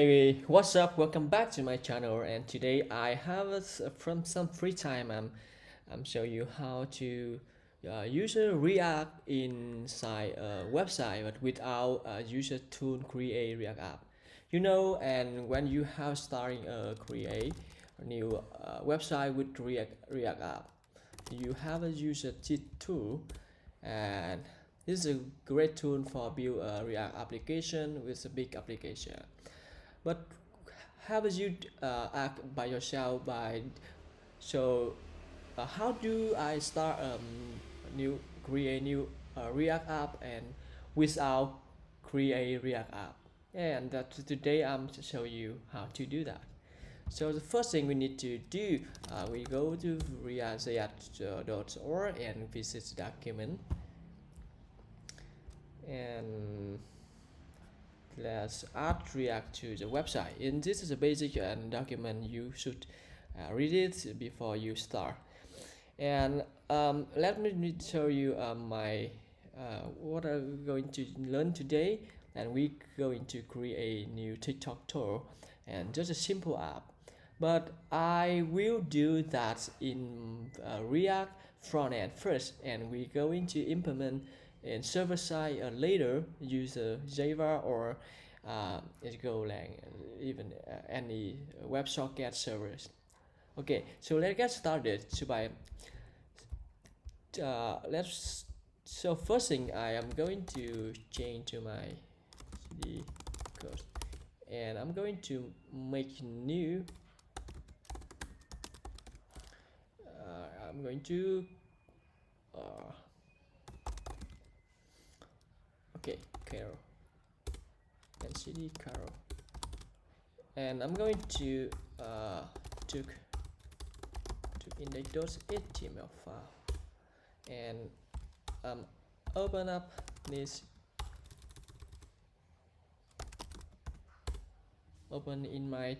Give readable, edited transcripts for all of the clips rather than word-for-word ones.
Hey, what's up? Welcome back to my channel. And today I have from some free time. I'm showing you how to use a React inside a website, but without a user tool create React app. And when you have starting create a new website with React app, you have a user tool, and this is a great tool for build a React application with a big application. But how would you act by yourself by so how do I start new create new React app and without create React app? And that today I'm to show you how to do that. So the first thing we need to do, we go to react.org and visit the document, and let's add React to the website. And this is a basic document. You should read it before you start. And let me show you my what I'm going to learn today. And we're going to create a new TicTocToe and just a simple app. But I will do that in React frontend first, and we're going to implement in server side later use Java or Golang, even any WebSocket servers. Okay, so let's get started. Let's so first thing I am going to change to my CD code, and I'm going to make new. I'm going to okay, Carol and CD Carol, and I'm going to took to index.html file, and open up this, open in my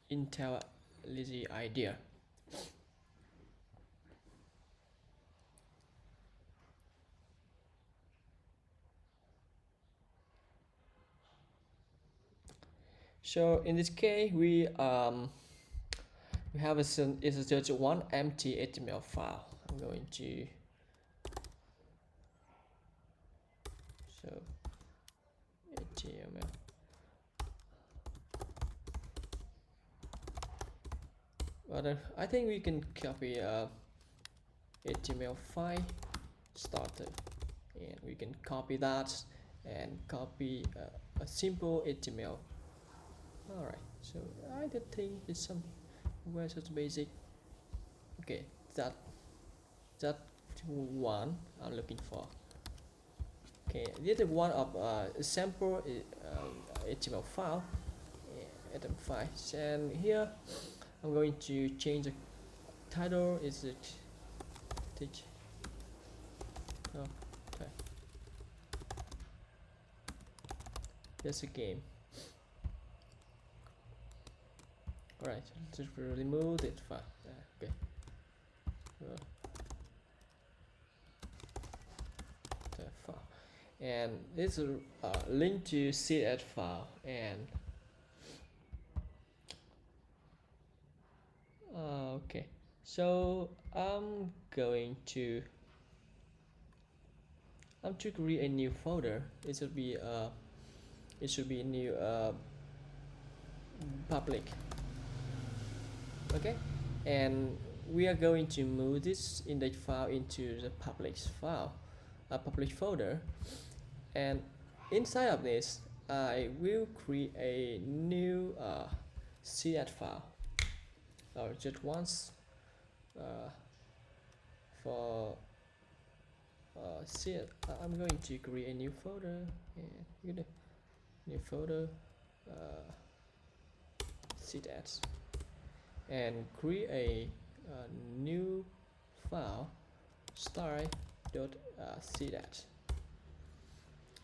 IntelliJ IDEA. So in this case, we have it's just one empty HTML file. I'm going to so HTML. But I think we can copy HTML file starter, and we can copy that and copy a simple HTML. All right, so I don't think it's some where such basic. Okay, that one I'm looking for. Okay, this is one of sample HTML file, and here I'm going to change the title. Is it teach? Oh, okay. That's a game. Alright, just remove it file. Okay. The file. And this is link to CSS file, and okay. So I'm going to create a new folder. It should be a new public. Okay, and we are going to move this index file into the public file, a public folder, and inside of this I will create a new CSS file, or just once for CSS. I'm going to create a new folder, and new folder CSS, and create a new file style.cdat.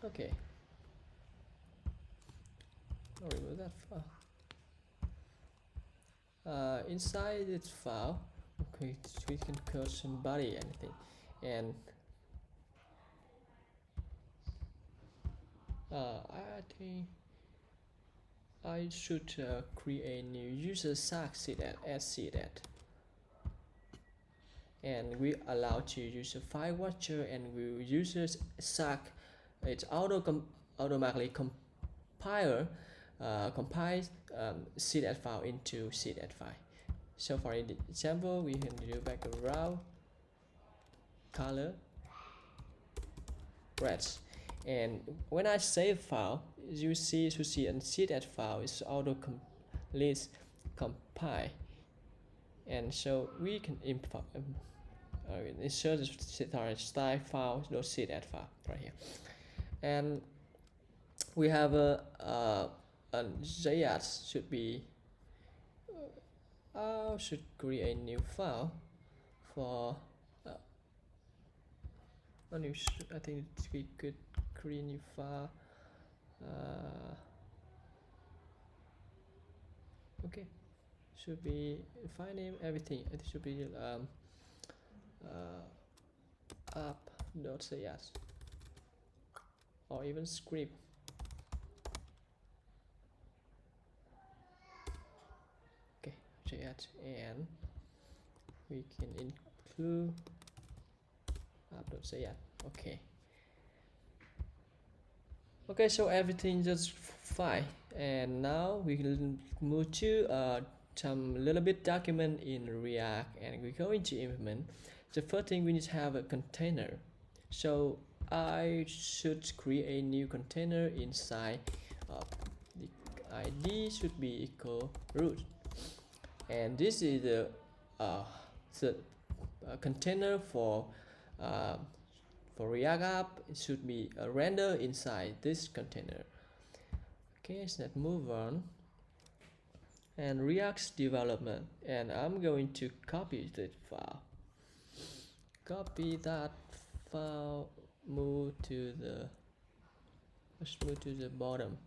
Okay, I'll remove that file. Inside this file, okay, we can code somebody anything, and I think I should create a new user sac seed as seed, and we allow to use a file watcher, and we users sac it's automatically compiles seed file into seed file. So for example, we can do background color red, and when I save file, you see to see and seed file is auto complete compile, and so we can insert the style file .seed file right here, and we have a JS should be should create a new file for I think we could create a new file. Okay, should be file name, everything. It should be app.js or even script. Okay, JS, and we can include app.js. Okay, so everything just fine, and now we can move to some little bit document in React, and we're going to implement. The first thing, we need to have a container. So I should create a new container inside the ID should be equal root, and this is the container for React app. It should be a render inside this container. Okay, so let's move on. And React's development, and I'm going to copy that file. Copy that file, let's move to the bottom,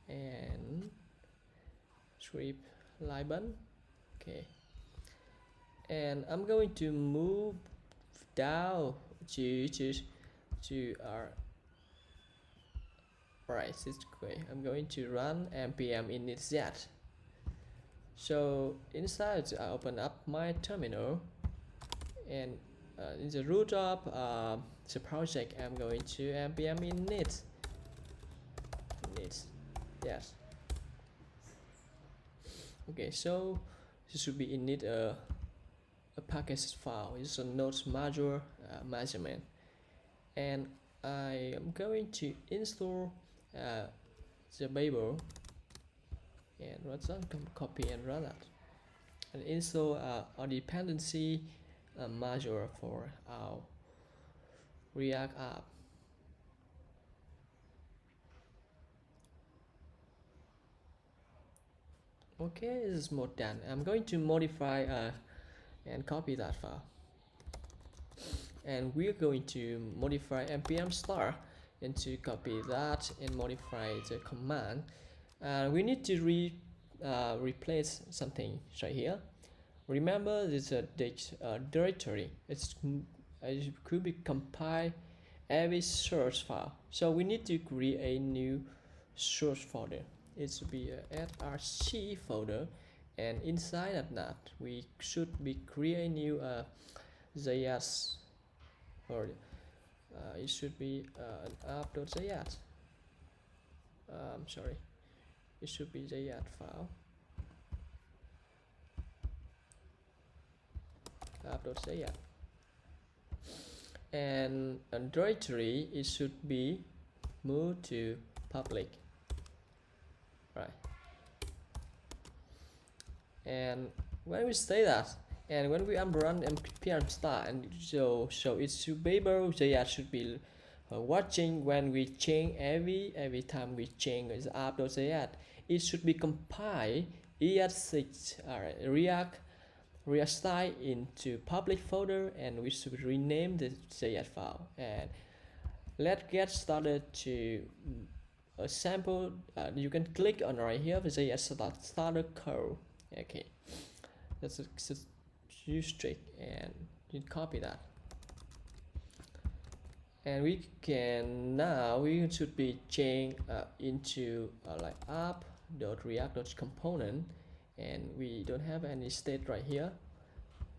and script library. Okay, and I'm going to move down to our right this way. I'm going to run npm init. So inside, I open up my terminal, and in the root of the project, I'm going to npm init. Yes. Okay, so this should be init a package file. It's a node module measurement, and I am going to install the Bible, and run copy and run that, and install a dependency module for our React app. Okay, this is more done. I'm going to modify and copy that file, and we're going to modify npm star and to copy that and modify the command. We need to replace something right here. Remember, this directory. It could be compile every source file, so we need to create a new source folder. It should be a src folder, and inside of that we should be create a new JS, or it should be an app.js. I'm sorry, it should be JS file, app.js, and a directory, it should be moved to public, right? And when we say that, and when we run npm start, and so it should be able, JS should be watching when we change every time we change the app.js. It should be compiled ES6 React style into public folder, and we should rename the JS file. And let's get started to a sample. You can click on right here the JS starter code. Okay, that's use strict, and you copy that, and we can now we should be change into like app.react.component, and we don't have any state right here,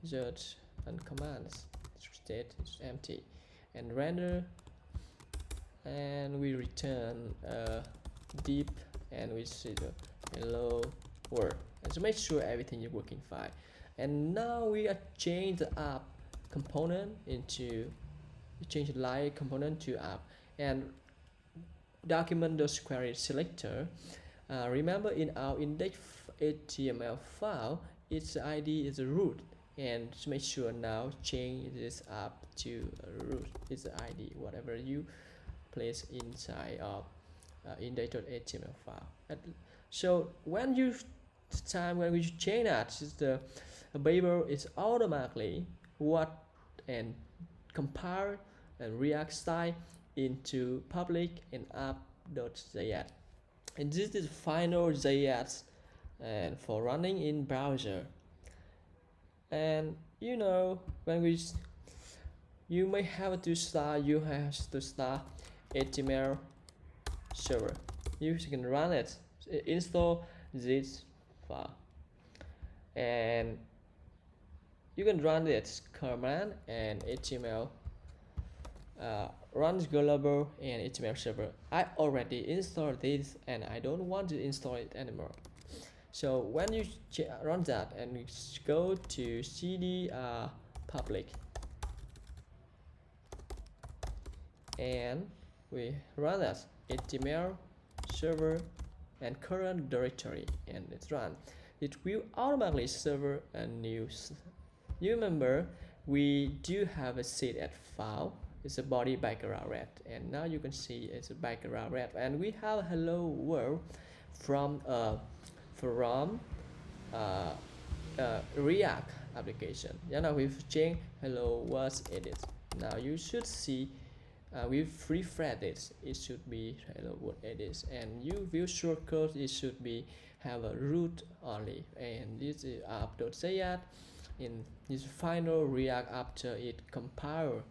just on commands state is empty, and render, and we return deep, and we see the hello world, and to make sure everything is working fine. And now we are change the app component into change the light component to app, and document.query selector. Remember, in our index HTML file, its ID is a root, and to make sure now change this app to a root. It's the ID whatever you place inside of index.html file. So when you change that, the Babel is automatically what and compile and React style into public and app.js, and this is final JS and for running in browser. And you know, when you may have to start HTML server. You can run it, install this file, and you can run this command and HTML runs global and HTML server. I already installed this and I don't want to install it anymore. So when you run that and you go to cd public, and we run that HTML server and current directory, and it's run, it will automatically serve a new. You remember we do have a set file. It's a body background red, and now you can see it's a background red, and we have hello world from React application. Yeah, now we've changed hello world edit. Now you should see we've refreshed it. It should be hello world edit, and you view shortcut. It should be have a root only, and this is app.js. In this final React after it compile.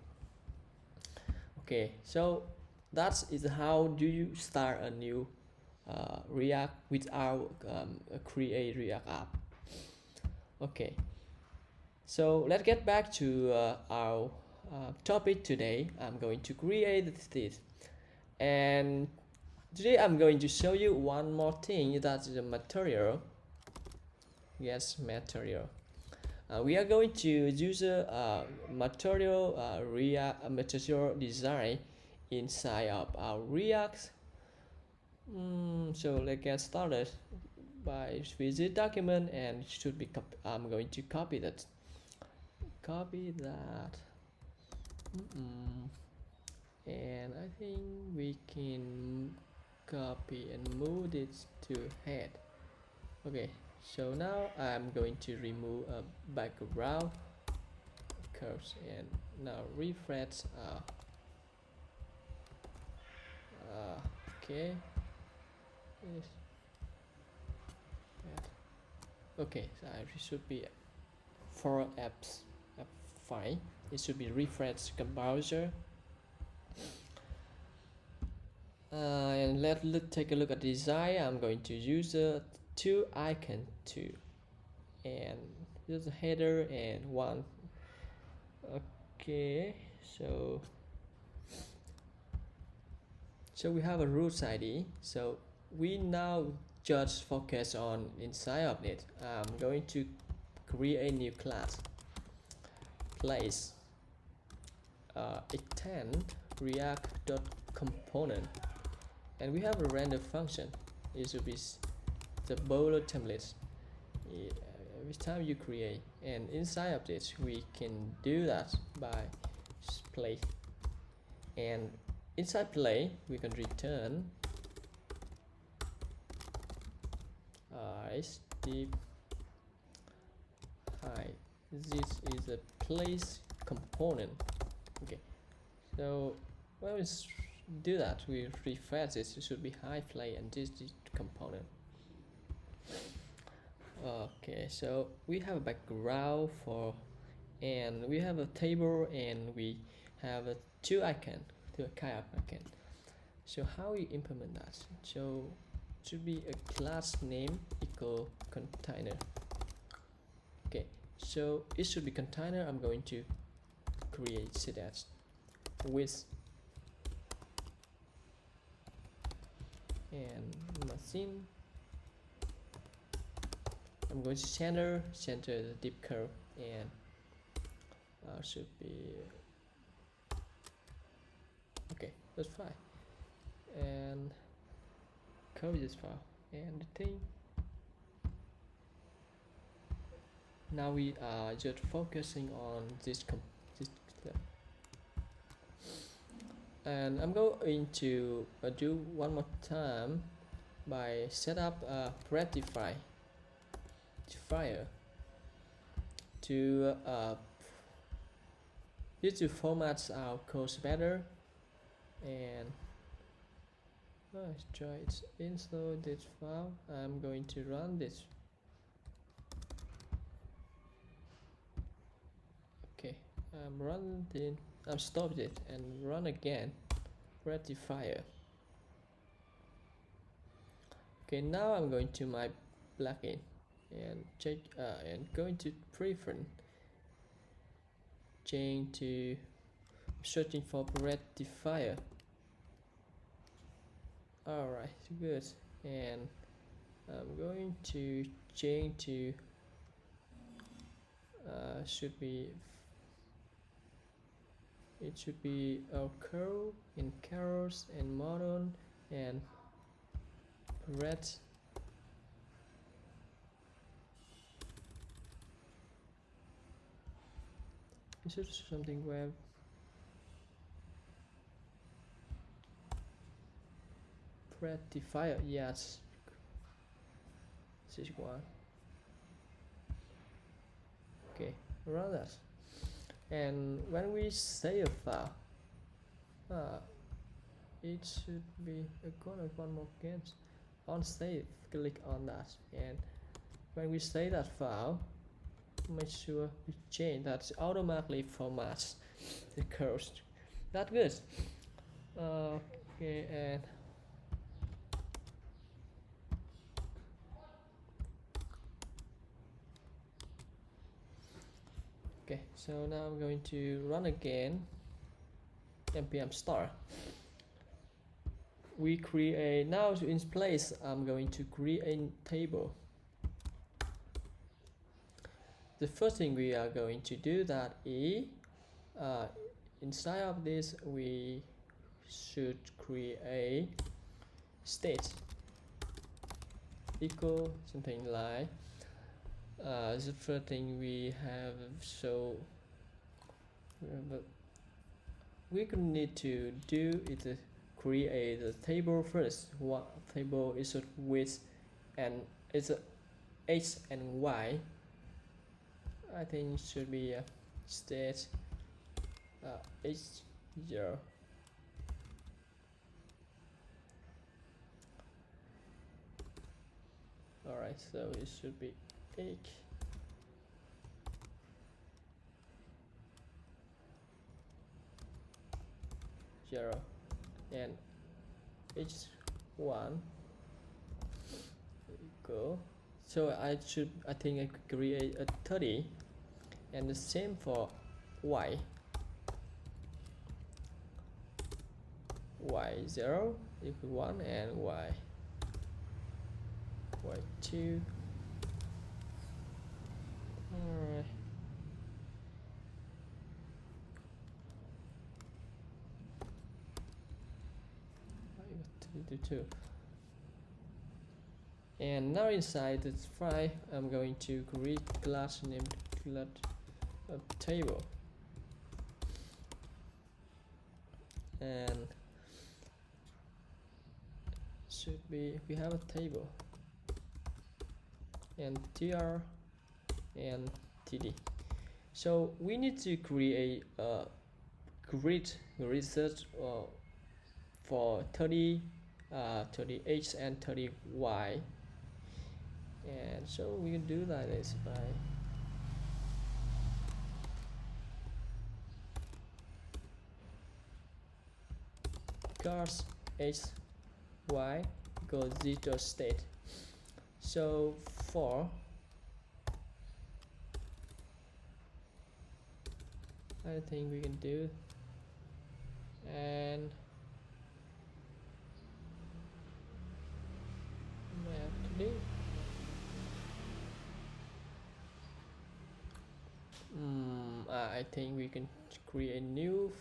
Okay, so that is how do you start a new React without create React app. Okay, so let's get back to our topic today. I'm going to create this, and today I'm going to show you one more thing, that's the material. Yes, material. We are going to use a material material design inside of our React. So let's get started by visit document, and it should be I'm going to copy that. And I think we can copy and move it to head. Okay, so now I'm going to remove a background curves, and now refresh. Okay. Yes. Okay, so it should be for apps app file. It should be refresh browser. And let's take a look at design. I'm going to use two icon too, and just a header and one. Okay, so we have a root ID. So we now just focus on inside of it. I'm going to create a new class, place extend react.component, and we have a render function. It should be the bowler template every time you create, and inside of this we can do that by play, and inside play we can return deep high. This is a place component. Okay, so when we do that, we refresh this. It should be high play, and this is component. Okay, so we have a background for, and we have a table, and we have two icon to a kind of backend. So how we implement that? So it should be a class name equal container. Okay, so it should be container. I'm going to create set as with and machine. I'm going to center the deep curve, and should be okay. That's fine. And copy this file and the thing. Now we are just focusing on this step. And I'm going to do one more time by set up a rectifier to use to format our code better. And let's try it. Install this file. I'm going to run this. Okay, I'm running it. I'm stopped it and run again. Rectifier. Okay, now I'm going to my plugin and check and going to preference. Change to searching for rectifier. Alright, good. And I'm going to change to should be a curl in carols and modern and red. This is something web. Rectifier, yes. This is one. Okay, run that. And when we save a file, it should be one more again. On save, click on that, and when we save that file, make sure we change that automatically formats the code. That's good. Okay, and okay, so now I'm going to run again. npm start. We create now in place. I'm going to create a table. The first thing we are going to do that is inside of this we should create a state equal something like the first thing we have. So we need to do is create the table first. What table is it with, and it's a x and y. I think it should be a state h0. Alright, so it should be h 0 and h1 equal. So I think I could create a 30, and the same for y. y0 equal 1 and y2. Alright. Two. And now inside this file, I'm going to create class named table, and should be we have a table and tr and td. So we need to create a grid research for 30H and 30Y, and so we can do that is by cars x y equals 0 state. So for I think we can do, and actually I think we can create a new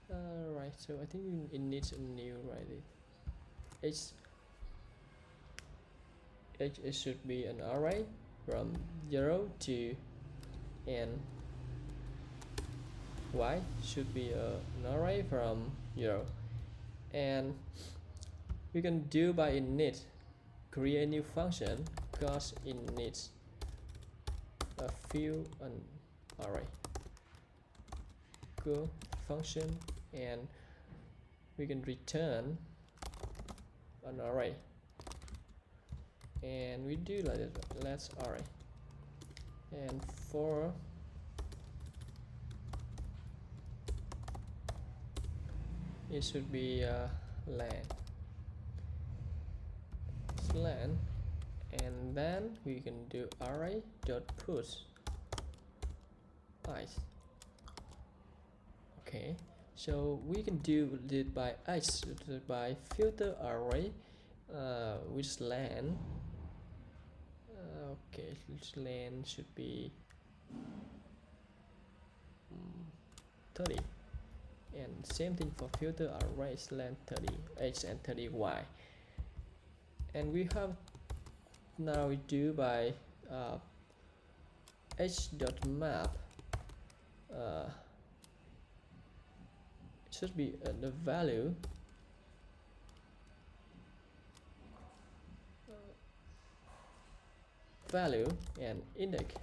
right, so I think it needs a new, right? H it should be an array from 0 to n. Y should be an array from 0, and we can do by init, create a new function because it needs a few an array. Go function, and we can return an array, and we do like that. Let's array, and for it should be len, and then we can do array dot push ice. Okay, so we can do it by ice, by filter array with len. Okay, len should be 30, and same thing for filter arrays len 30x and 30y. And we have now we do by h.map it should be the value and index,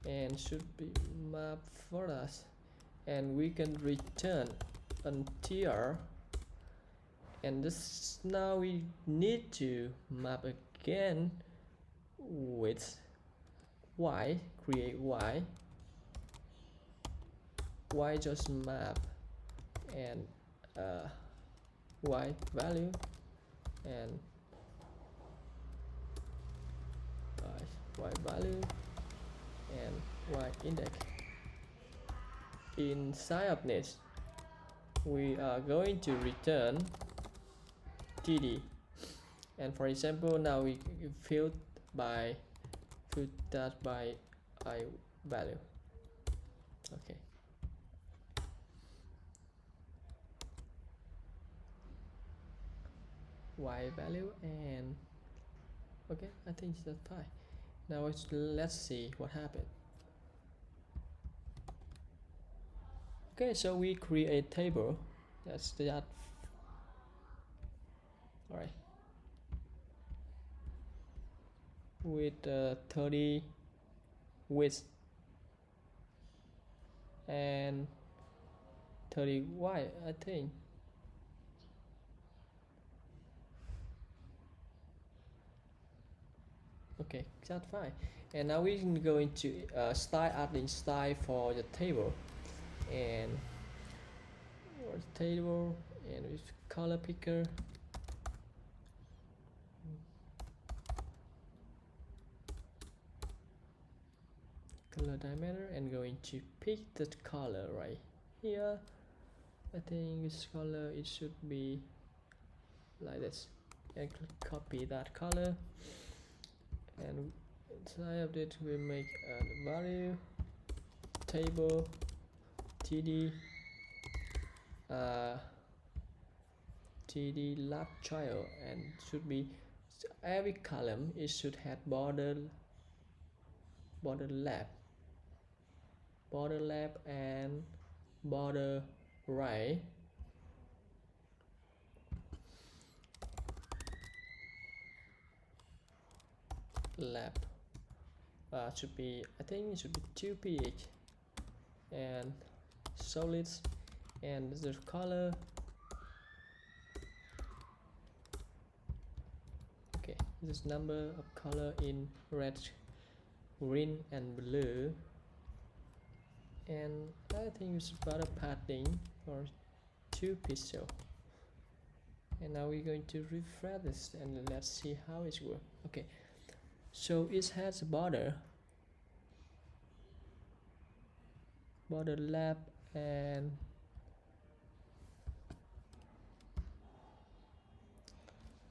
and should be map for us, and we can return until, and this now we need to map again with y, create y just map, and y value and y value and y index. Inside of this we are going to return td, and for example now we fill that by I value. Okay, y value, and okay, I think that's fine. Now let's see what happened. Okay, so we create a table. That's that. All right, with 30 width and 30 wide, I think. Okay, that's fine. And now we're going to style adding style for the table, and with color picker, color diameter, and going to pick the color right here. I think this color it should be like this, and copy that color, and inside of it we make a value table td lab child, and should be every column it should have border left, and border right. Left should be, I think it should be 2 ph, and solids, and the color. Okay, this number of color in red, green, and blue, and I think it's better padding for 2 pixel. And now we're going to refresh this and let's see how it works. Okay, so it has a border left, and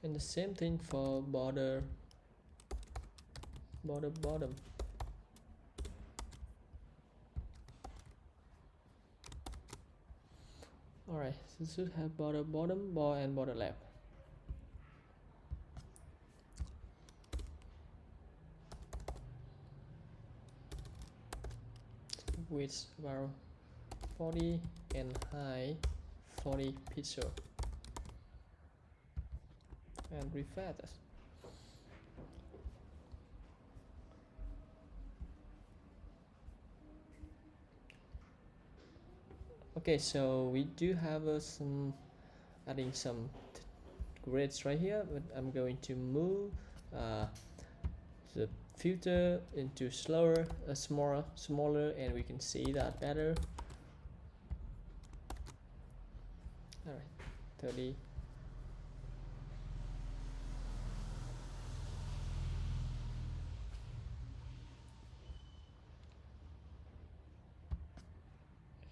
the same thing for border bottom. Alright, so it should have border bottom, border and border left. Width about 40 and height 40 pixel, and refresh it. Okay, so we do have some adding some grids right here, but I'm going to move the filter into smaller, and we can see that better. All right, 30.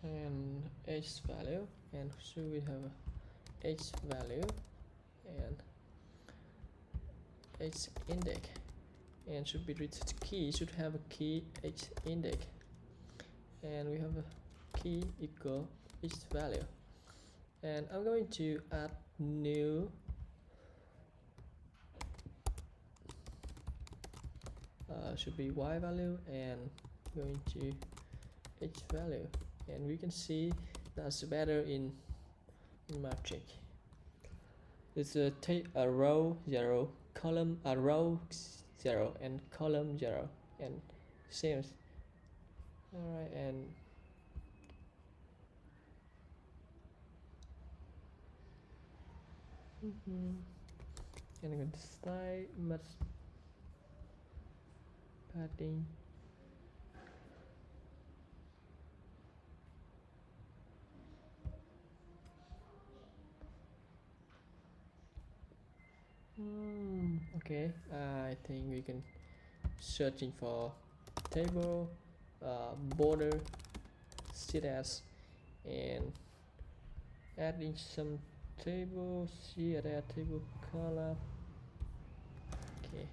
And h value, and so we have a h value and h index, and should be reached key should have a key h index, and we have a key equal h value. And I'm going to add new should be y value, and going to h value, and we can see that's better in matrix. It's a row 0, column row 0, and column 0, and same. Alright, and and I'm going to style much padding. Okay, I think we can searching for table border CSS, and adding some table CSS table color. Okay,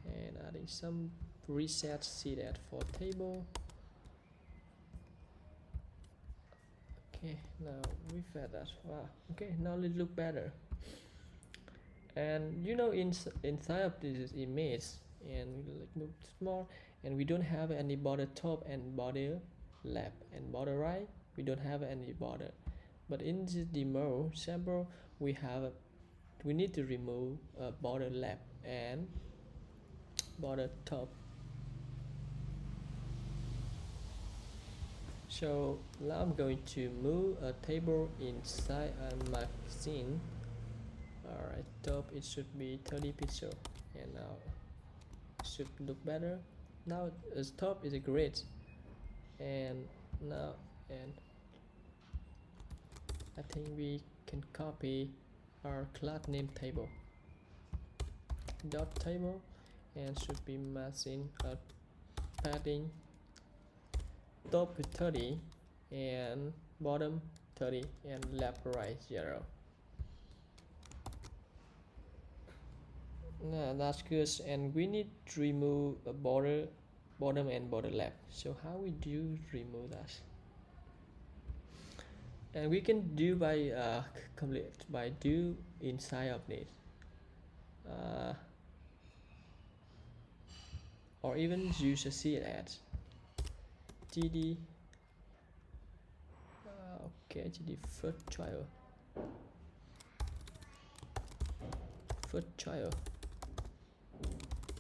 and adding some reset CSS for table. Okay, now refresh that. Wow, okay, now it look better. And you know, inside of this image, and we like move small, and we don't have any border top and border left and border right. We don't have any border, but in this demo sample we need to remove border left and border top. So now I'm going to move a table inside my scene. Alright, top it should be 30 pixel, and now it should look better. Now as top is a grid, and now, and I think we can copy our class name table dot table, and should be matching a padding top with 30 and bottom 30 and left right 0. No, that's good, and we need to remove a border bottom and border left. So how we do remove that? And we can do by do inside of it, or even use a CSS gd okay, gd first child.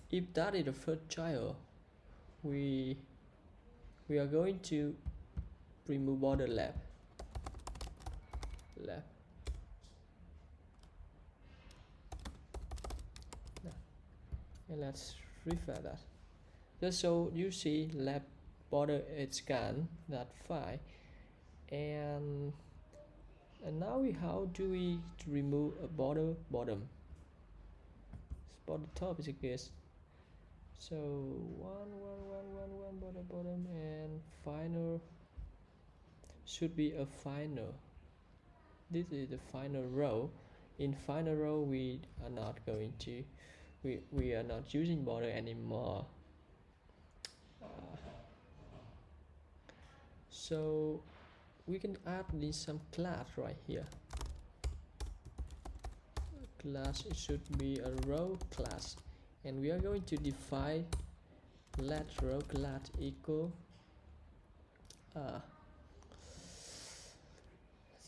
If that is the first child, we are going to remove border left, and let's refresh that, just so you see left border is gone, that file. And And now how do we remove a border bottom? Border top is a guess. So one border bottom, and final should be a final. This is the final row. In final row we are not going to we are not using border anymore. So we can add in some class right here. Class, it should be a row class, and we are going to define let row class equal so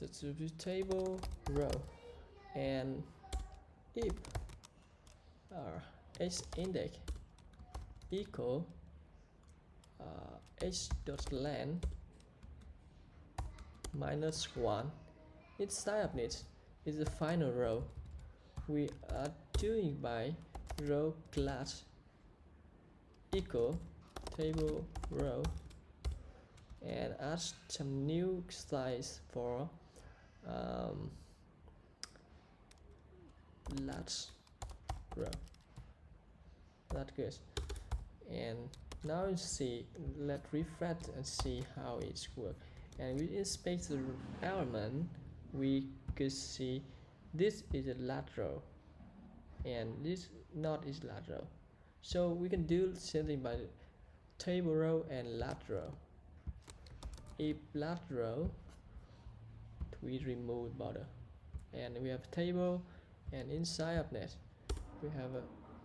it should be table row, and if h index equal h dot length -1, inside of it is the final row. We are doing by row class equal table row, and add some new size for last row. That's good. And now you see, let's refresh and see how it works. And we inspect the element, we could see this is a lateral and this not is lateral. So we can do something by table row and lateral. If lateral, we remove border, and we have table, and inside of that we have a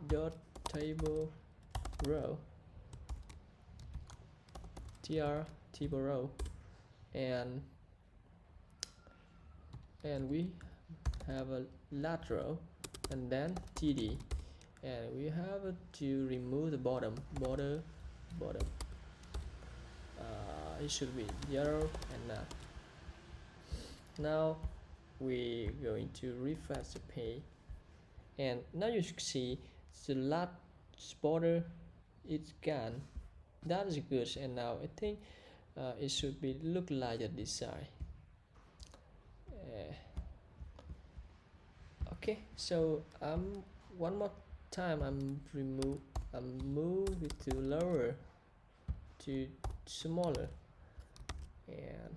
dot table row table row, and we have a lateral and then td, and we have to remove the bottom. It should be 0 and now we're going to refresh the page, and now you see the last border is gone. That is good, and now I think it should be look like a design. Okay, so one more time I'm move it to lower to smaller, and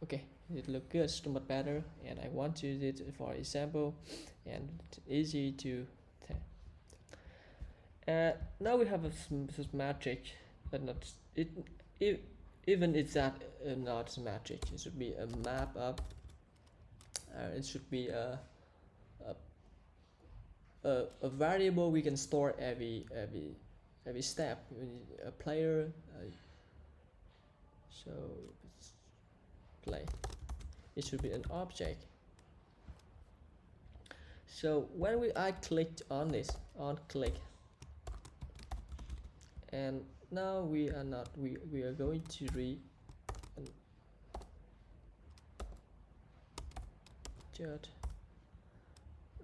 okay, it look good, so much better, and I want to use it for example, and easy to now we have a matrix, but not it even it's that not matrix, it should be a map up. It should be a variable we can store every step a player. So play, it should be an object. So when I clicked on this, click, and now we are going to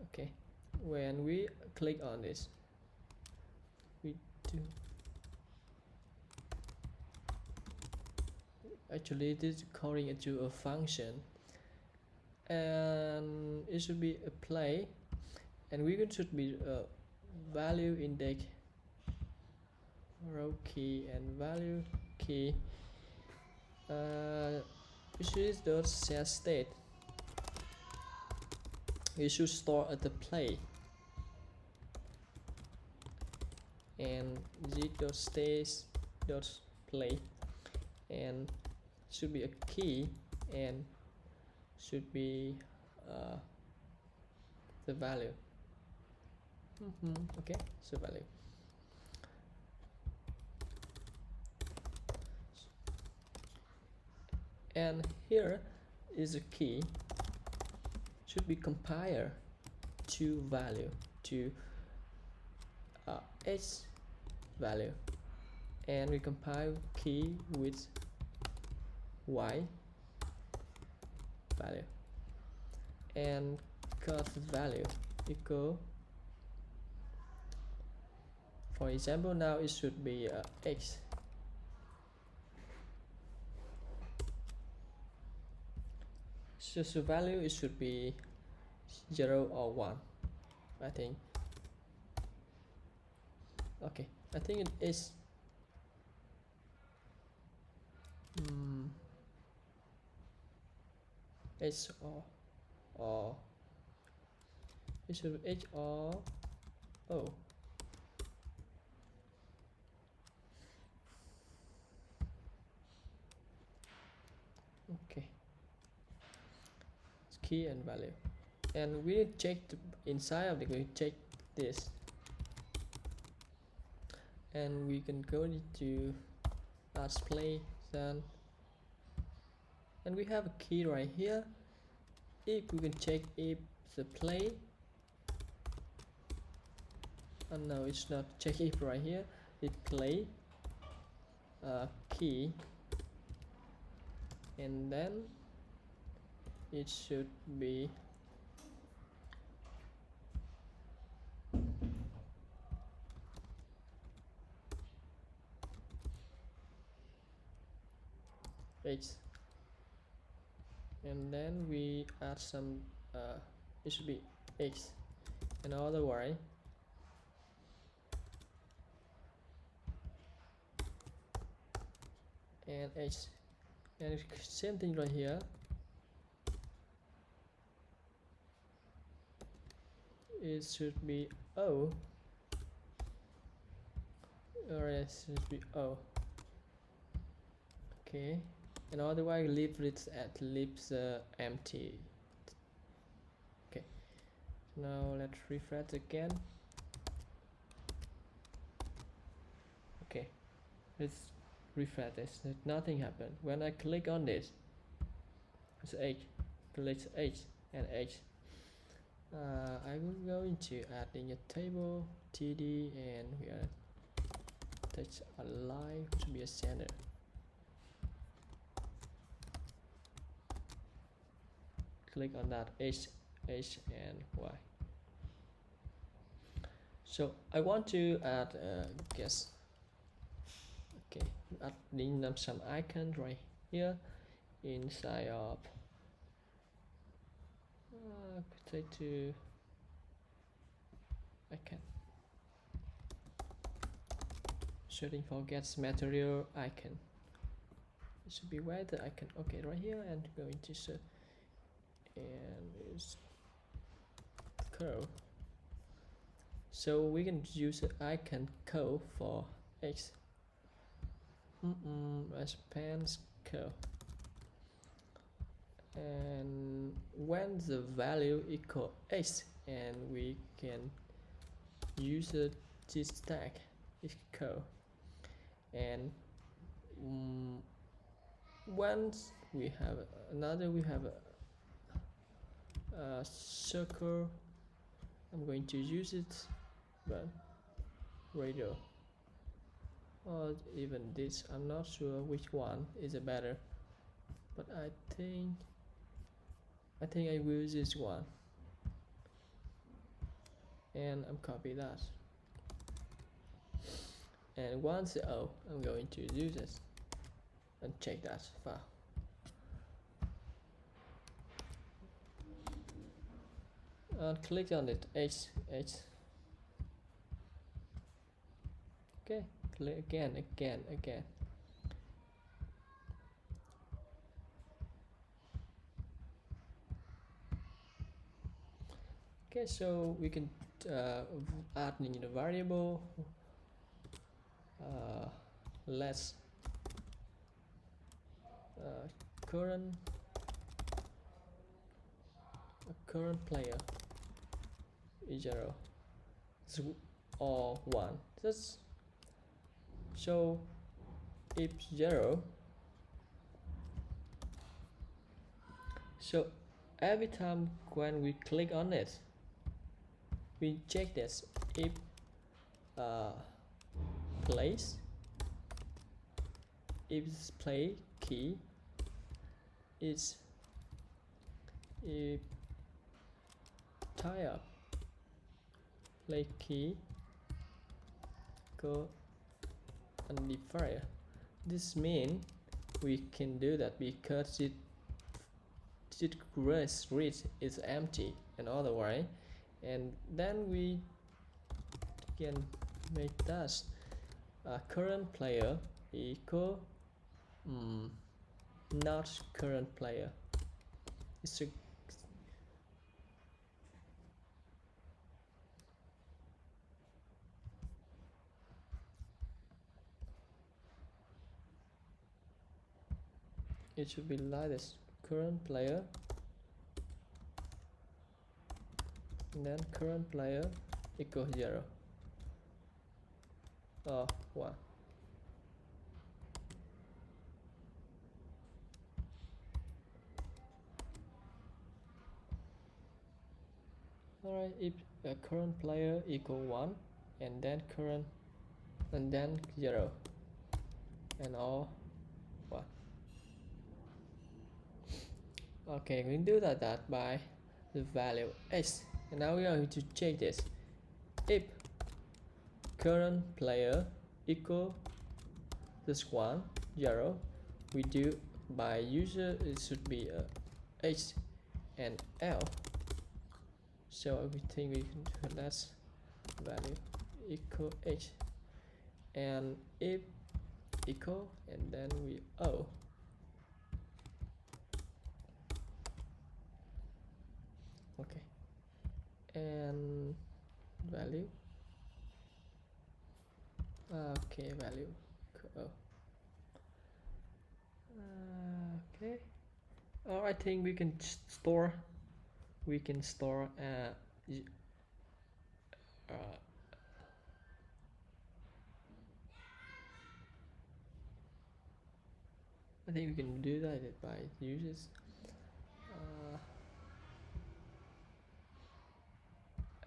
okay, when we click on this, we do actually this is calling it to a function, and it should be a play, and we should be a value index row key and value key, which is the set state. You should store at the play, and z.states.play, and should be a key, and should be the value. Okay, so value. And here is a key, should be compare to value to x value, and we compile key with y value, and cost value equal, for example now it should be x, just the value, it should be 0 or 1, I think. Okay, I think it is H or it should be H or O. Okay, it's key and value, and we check the inside of the, we check this, and we can go to play then, and we have a key right here. If we can check if the play, and no, it's not check if right here, it play key, and then it should be H, and then we add some it should be X, and otherwise and H, and same thing right here. It should be O, or it should be O. Okay, and otherwise leave it at leaves empty. Okay, now let's refresh again. Okay, let's refresh this. Nothing happened. When I click on this, it's H, click H and H. I will go into adding a table TD, and we are touch a line to be a center. Click on that H and Y. So I want to add guess. Okay, adding some icon right here inside of take to icon. Searching for get material icon. It should be where the icon. Okay, right here, and going to search, and it's curve. So we can use the icon curve for X. As pants curve. And when the value equal X, and we can use this tag is curve, and once we have another, we have a circle. I'm going to use it, but radio or even this, I'm not sure which one is a better, but I think I will use this one, and I'm copy that, and once I'm going to use this and check that file. And click on it H. Okay, click again. Okay, so we can add in the variable let's current player is 0 or 1. Just so if 0, so every time when we click on it, we check this if place, if play key is if tie up play key go undefined. This means we can do that because read is empty another way, and then we can make that current player equal not current player. It's a, it should be like this: current player, and then current player equals 0 or 1. Alright, if current player equal 1 and then current and then 0 and all 1. Okay, we can do that by the value x, and now we are going to check this. If current player equal this 1 0, we do by user it should be h and l. So we think we can do that value equal h, and if equal and then we o. Okay, and value value o. Okay, I think we can store I think we can do that by users.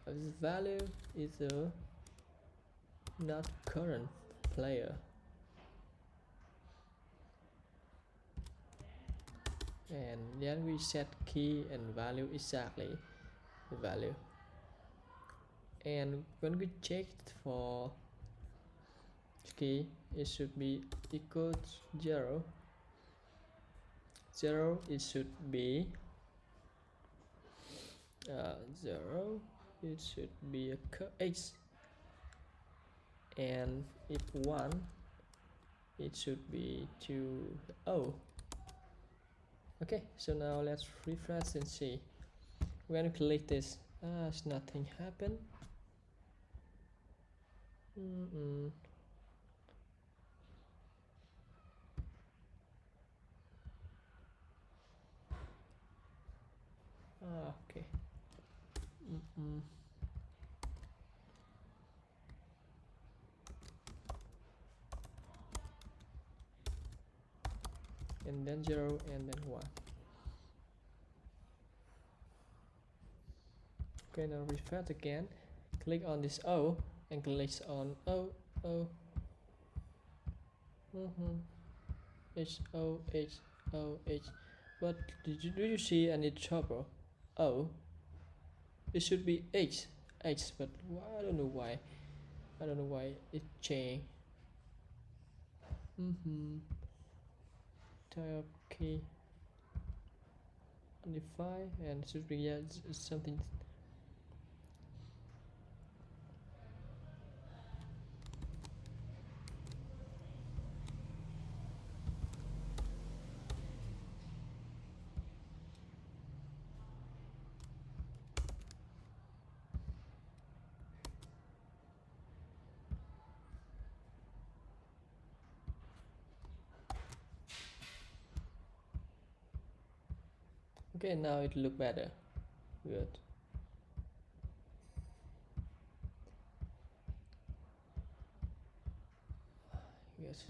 This value is a not current player, and then we set key and value exactly the value, and when we checked for key it should be equal to 0 it should be 0 it should be a h, and if 1 it should be 2o. Okay, so now let's refresh and see. When we click this, nothing happened. Okay. And then 0 and then 1. Okay, now refresh again. Click on this O and click on O. H O H O H. But do you see any trouble? O. It should be H, but I don't know why. It changed. Type key unify, and it should be something. Okay, now it look better. Good. Yes.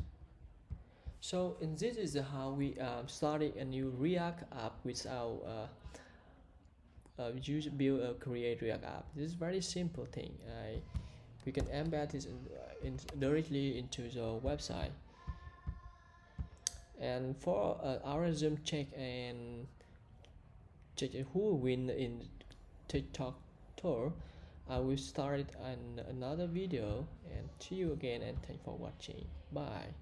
So, and this is how we started a new React app with our build a create React app. This is very simple thing. We can embed this directly into the website. And for our resume check and check who will win in TicTocToe, I will start another video, and see you again, and thanks for watching. Bye.